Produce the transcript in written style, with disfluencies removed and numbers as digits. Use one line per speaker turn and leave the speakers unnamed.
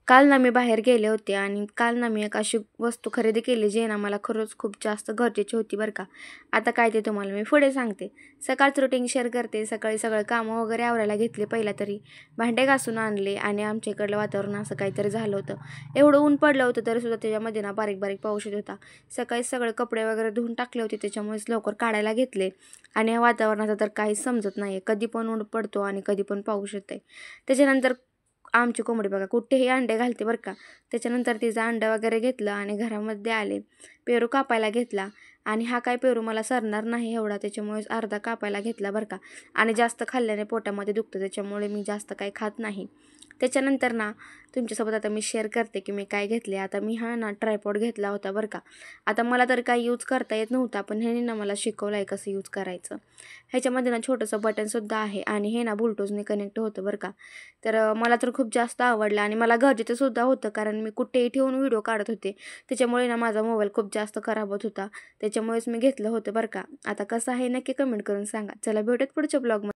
काल ना मी बाहेर गेले होते आणि काल ना मी एक अशी वस्तू खरेदी केली जी ना मला खरंच खूप जास्त गरजेची होती बरं का. आता काय ते तुम्हाला मी पुढे सांगते. सकाळचं रुटीन शेअर करते. सकाळी सगळं कामं वगैरे आवरायला घेतले पहिला तरी. भांडे घासून आणले आणि आमच्या इकडलं वातावरण असं काहीतरी झालं होतं. एवढं ऊन पडलं होतं तरीसुद्धा त्याच्यामध्ये ना बारीक बारीक पाऊस येत होता. सकाळी सगळे कपडे वगैरे धुवून टाकले होते त्याच्यामुळेच लवकर काढायला घेतले आणि या वातावरणाचं तर काहीच समजत नाही आहे. कधी पण ऊन पडतो आणि कधी पण पाऊस येते. त्याच्यानंतर आमची कोंबडी बघा कुठेही अंडे घालते बरं का. त्याच्यानंतर तिचं अंडं वगैरे घेतलं आणि घरामध्ये आले. पेरू कापायला घेतला आणि हा काय पेरू मला सरणार नाही एवढा त्याच्यामुळे अर्धा कापायला घेतला बरं का. आणि जास्त खाल्ल्याने पोटामध्ये दुखतं त्याच्यामुळे मी जास्त काही खात नाही. त्याच्यानंतर ना तुमच्यासोबत आता मी शेअर करते की मी काय घेतले. आता मी हा ना ट्रायपॉड घेतला होता बरं का. आता मला तर काही यूज करता येत नव्हता पण ह्याने ना मला शिकवलं आहे कसं यूज करायचं. ह्याच्यामध्ये ना छोटंसं बटनसुद्धा आहे आणि हे ना ब्लूटूथने कनेक्ट होतं बरं का. तर मला तर खूप जास्त आवडलं आणि मला गरजेचंसुद्धा होतं कारण मी कुठेही ठेवून व्हिडिओ काढत होते. त्याच्यामुळे ना माझा मोबाईल खूप जास्त खराब होत होता. त्याच्यामुळेच मी घेतलं होतं बरं का. आता कसं आहे नक्की कमेंट करून सांगा. चला भेटूयात पुढच्या ब्लॉगमध्ये.